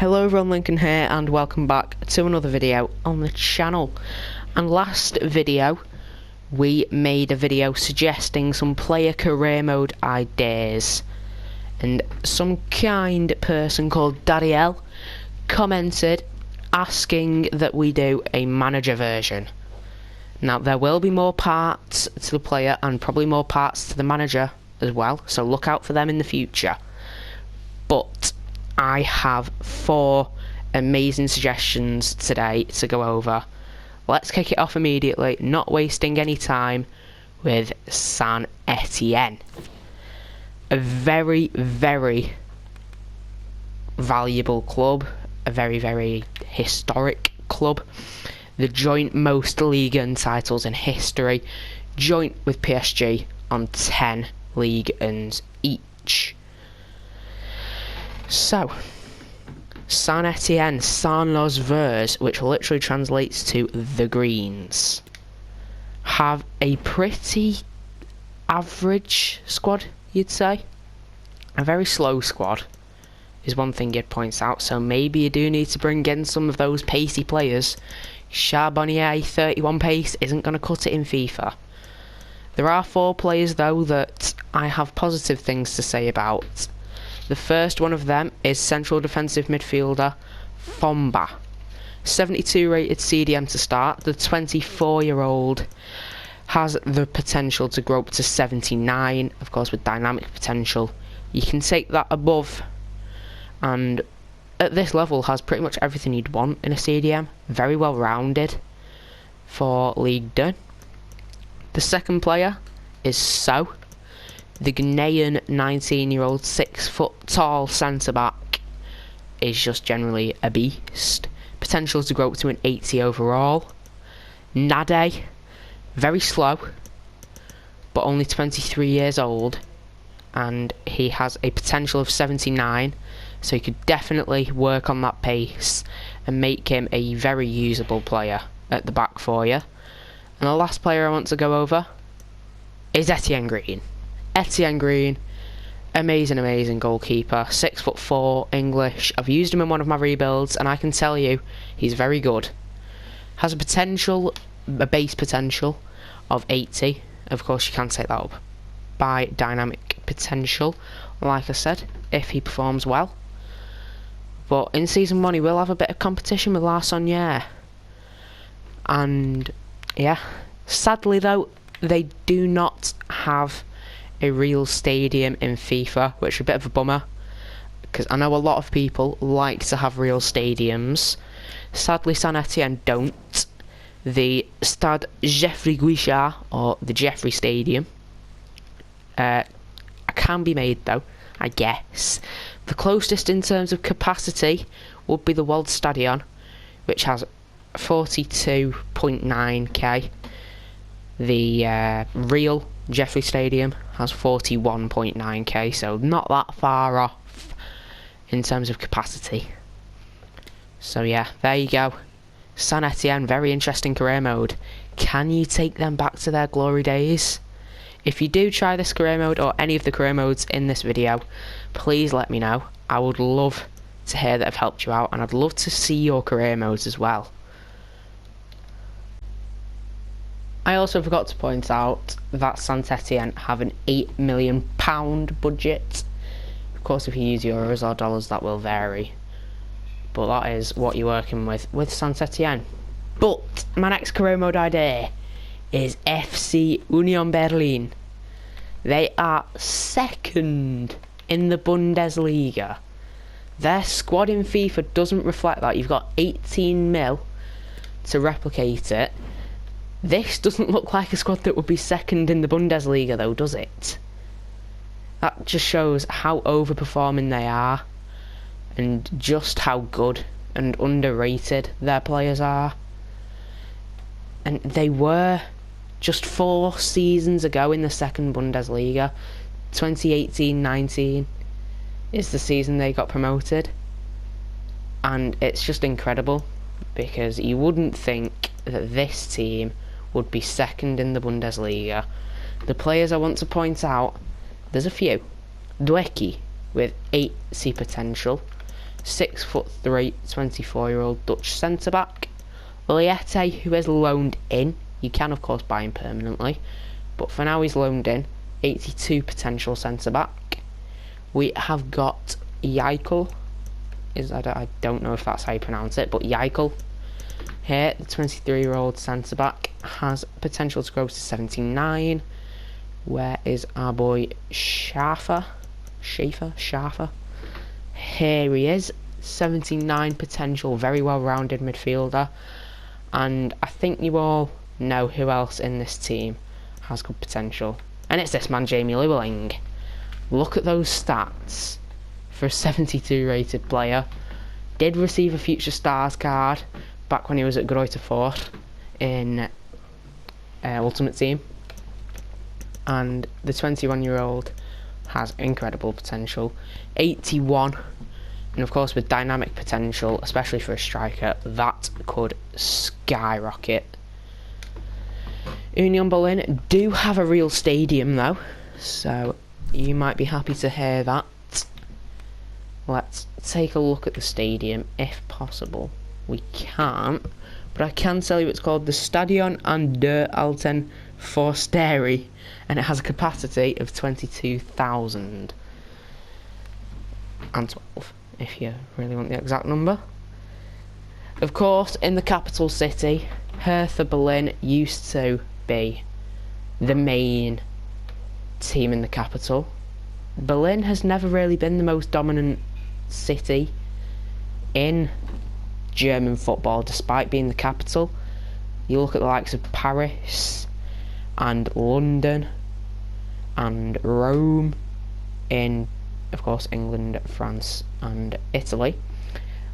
Hello everyone, Lincoln here and welcome back to another video on the channel. And last video we made a video suggesting some player career mode ideas, and some kind person called Dariel commented asking that we do a manager version. Now there will be more parts to the player and probably more parts to the manager as well, so look out for them in the future. But I have 4 amazing suggestions today to go over. Let's kick it off immediately, not wasting any time, with Saint-Ettiene. A very, very valuable club, a very, very historic club. The joint most Ligue 1 titles in history, joint with PSG on 10 Ligue 1s each. So, Saint-Ettiene, Saint-Los Verts, which literally translates to the Greens, have a pretty average squad, you'd say. A very slow squad is one thing you'd point out, so maybe you do need to bring in some of those pacey players. Charbonnier, 31 pace, isn't going to cut it in FIFA. There are 4 players though that I have positive things to say about. The first one of them is central defensive midfielder Fomba. 72 rated CDM to start. The 24-year-old has the potential to grow up to 79, of course with dynamic potential. You can take that above, and at this level has pretty much everything you'd want in a CDM. Very well rounded for Ligue 1. The second player is So. The Ghanaian 19-year-old 6-foot tall centre-back is just generally a beast. Potential to grow up to an 80 overall. Nade, very slow, but only 23 years old, and he has a potential of 79, so you could definitely work on that pace and make him a very usable player at the back for you. And the last player I want to go over is Etienne Green. Etienne Green, amazing goalkeeper, 6'4", English. I've used him in one of my rebuilds and I can tell you he's very good. Has a base potential of 80. Of course you can take that up by dynamic potential, like I said, if he performs well. But in season 1 he will have a bit of competition with Larsonnière. And yeah, sadly though, they do not have a real stadium in FIFA, which is a bit of a bummer, because I know a lot of people like to have real stadiums. Sadly Saint-Ettiene don't. The Stade Geoffroy Guichard, or the Geoffrey Stadium, can be made though, I guess. The closest in terms of capacity would be the Waldstadion, which has 42.9k. The real Geoffrey Stadium has 41.9k, so not that far off in terms of capacity. So yeah, there you go. Saint-Ettiene, very interesting career mode. Can you take them back to their glory days? If you do try this career mode or any of the career modes in this video, please let me know. I would love to hear that I've helped you out, and I'd love to see your career modes as well. I also forgot to point out that Saint-Ettiene have an £8 million budget. Of course, if you use euros or dollars, that will vary. But that is what you're working with Saint-Ettiene. But my next career mode idea is FC Union Berlin. They are 2nd in the Bundesliga. Their squad in FIFA doesn't reflect that. You've got 18 mil to replicate it. This doesn't look like a squad that would be 2nd in the Bundesliga though, does it? That just shows how overperforming they are, and just how good and underrated their players are. And they were just 4 seasons ago in the 2nd Bundesliga. 2018-19 is the season they got promoted. And it's just incredible, because you wouldn't think that this team would be 2nd in the Bundesliga. The players I want to point out, there's a few. Dweki with 80 potential. 6'3", 24-year-old Dutch centre-back. Leicester, who is loaned in. You can of course buy him permanently, but for now he's loaned in. 82 potential centre-back. We have got Yikel. I don't know if that's how you pronounce it, but Yikel. Here, the 23-year-old centre-back has potential to grow to 79. Where is our boy Schafer? Here he is, 79 potential, very well-rounded midfielder. And I think you all know who else in this team has good potential. And it's this man, Jamie Llewellyn. Look at those stats for a 72 rated player. Did receive a Future Stars card back when he was at Greuther Fürth in Ultimate Team. And the 21-year-old has incredible potential. 81, and of course with dynamic potential, especially for a striker, that could skyrocket. Union Berlin do have a real stadium though, so you might be happy to hear that. Let's take a look at the stadium if possible. We can't, but I can tell you it's called the Stadion an der Alten Forsterei, and it has a capacity of 22,012, if you really want the exact number. Of course, in the capital city, Hertha Berlin used to be the main team in the capital. Berlin has never really been the most dominant city in German football, despite being the capital. You look at the likes of Paris and London and Rome in, of course, England, France and Italy.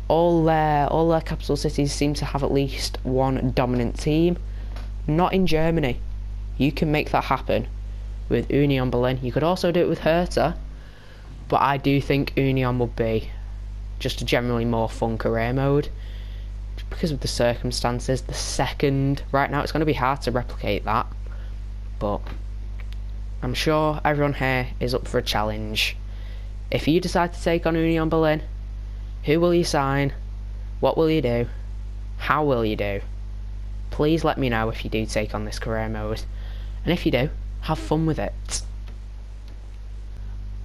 All their capital cities seem to have at least one dominant team. Not in Germany. You can make that happen with Union Berlin. You could also do it with Hertha, but I do think Union would be just a generally more fun career mode because of the circumstances. The second, right now it's going to be hard to replicate that, but I'm sure everyone here is up for a challenge. If you decide to take on Union Berlin, who will you sign? What will you do? How will you do? Please let me know if you do take on this career mode, and if you do, have fun with it.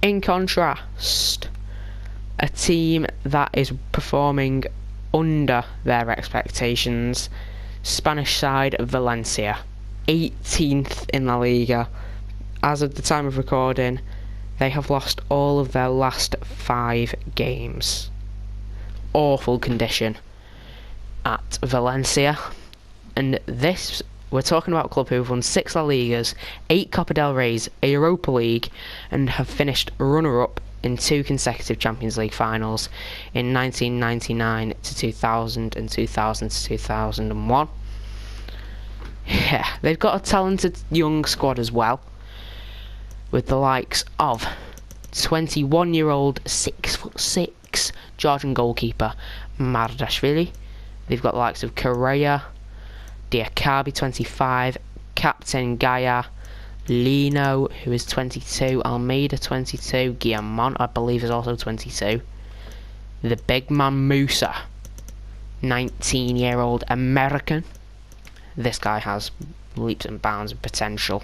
In contrast, a team that is performing under their expectations, Spanish side Valencia, 18th in La Liga. As of the time of recording, they have lost all of their last 5 games. Awful condition at Valencia. And this, we're talking about a club who've won 6 La Ligas, 8 Copa del Reys, a Europa League, and have finished runner-up in 2 consecutive Champions League finals in 1999 to 2000 and 2000 to 2001. Yeah, they've got a talented young squad as well, with the likes of 21-year-old 6'6" Georgian goalkeeper Mardashvili. They've got the likes of Correa, Diakabi 25, Captain Gaia, Lino, who is 22, Almeida 22, Guillamont I believe is also 22, the big man Musa, 19-year-old American. This guy has leaps and bounds of potential.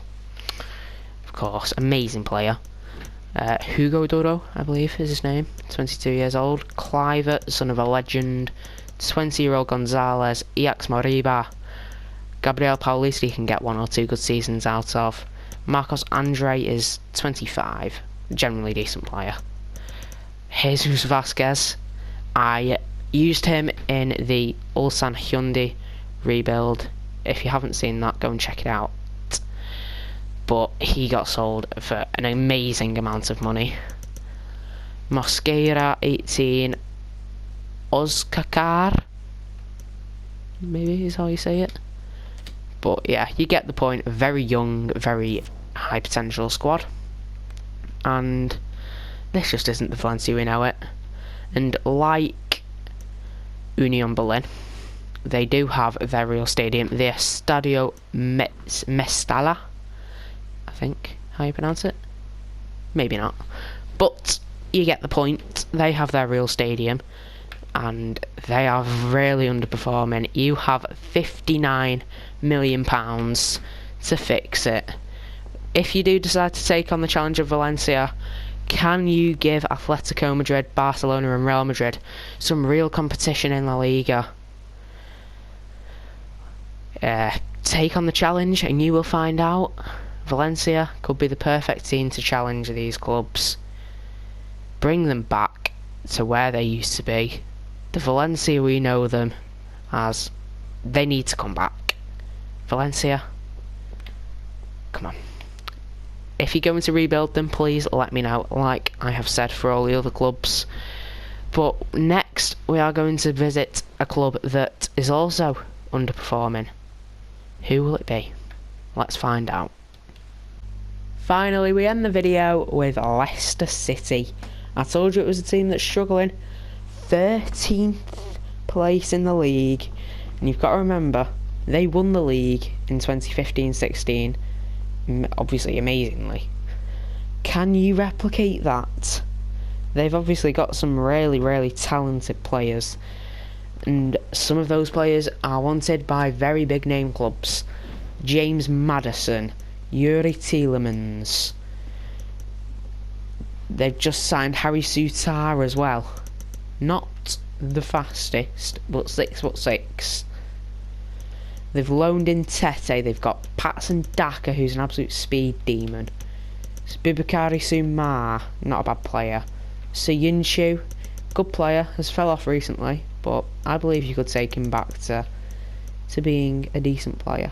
Of course, amazing player. Hugo Duro, I believe is his name, 22 years old. Clivert, son of a legend. 20-year-old Gonzalez, Iax Moriba. Gabriel Paulista can get 1 or 2 good seasons out of. Marcos Andre is 25, generally decent player. Jesus Vasquez, I used him in the Ulsan Hyundai rebuild. If you haven't seen that, go and check it out. But he got sold for an amazing amount of money. Mosquera, 18. Ozkakar, maybe is how you say it. But yeah, you get the point. A very young, very high potential squad. And this just isn't the Valencia we know it. And like Union Berlin, they do have their real stadium, the Estadio Mestalla, I think how you pronounce it. Maybe not. But you get the point. They have their real stadium, and they are really underperforming. You have £59 million to fix it. If you do decide to take on the challenge of Valencia, can you give Atletico Madrid, Barcelona and Real Madrid some real competition in La Liga? Take on the challenge and you will find out. Valencia could be the perfect team to challenge these clubs. Bring them back to where they used to be. The Valencia we know them as. They need to come back. Valencia, come on. If you're going to rebuild them, please let me know, like I have said for all the other clubs. But next, we are going to visit a club that is also underperforming. Who will it be? Let's find out. Finally, we end the video with Leicester City. I told you it was a team that's struggling. 13th place in the league. And you've got to remember, they won the league in 2015-16. Obviously amazingly. Can you replicate that? They've obviously got some really talented players, and some of those players are wanted by very big name clubs. James Maddison, Yuri Tielemans. They've just signed Harry Sutar as well. Not the fastest, but 6'6". They've loaned in Tete. They've got Patson Daka, who's an absolute speed demon. Bubakari Sumar, not a bad player. Soyuncu, good player, has fell off recently, but I believe you could take him back to being a decent player.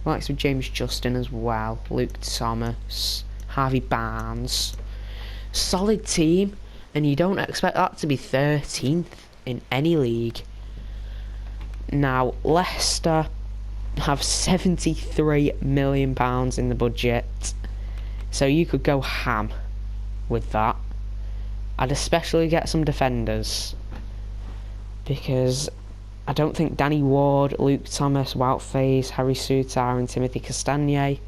Likes with James Justin as well, Luke Thomas, Harvey Barnes. Solid team, and you don't expect that to be 13th in any league. Now, Leicester have £73 million in the budget, so you could go ham with that. I'd especially get some defenders, because I don't think Danny Ward, Luke Thomas, Wout Faes, Harry Sutar and Timothy Castagne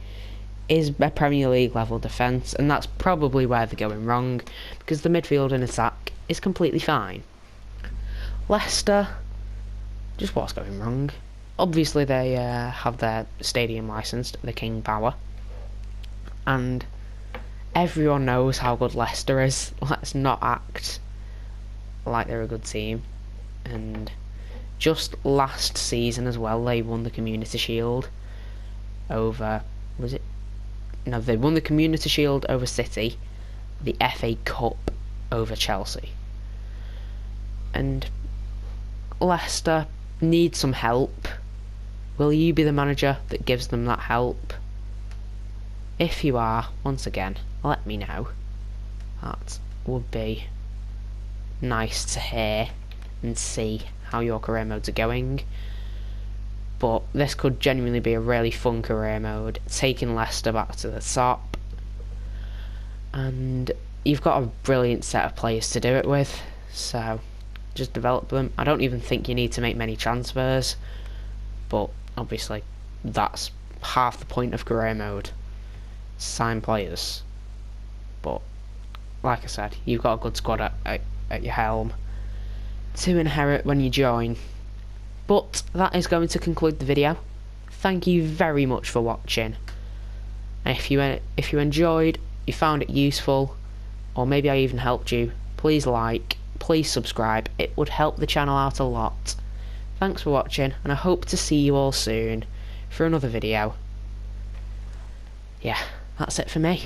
is a Premier League level defence, and that's probably where they're going wrong, because the midfield and attack is completely fine. Leicester, just what's going wrong? Obviously they have their stadium licensed, the King Power, and everyone knows how good Leicester is. Let's not act like they're a good team. And just last season as well, they won the Community Shield over, was it? No, they won the Community Shield over City, the FA Cup over Chelsea. And Leicester need some help. Will you be the manager that gives them that help? If you are, once again, let me know. That would be nice to hear and see how your career modes are going. But this could genuinely be a really fun career mode, taking Leicester back to the top. And you've got a brilliant set of players to do it with, so just develop them. I don't even think you need to make many transfers, but obviously that's half the point of career mode. Sign players. But like I said, you've got a good squad at your helm to inherit when you join. But that is going to conclude the video. Thank you very much for watching. And if you enjoyed, you found it useful, or maybe I even helped you, please like, please subscribe. It would help the channel out a lot. Thanks for watching, and I hope to see you all soon for another video. Yeah, that's it for me.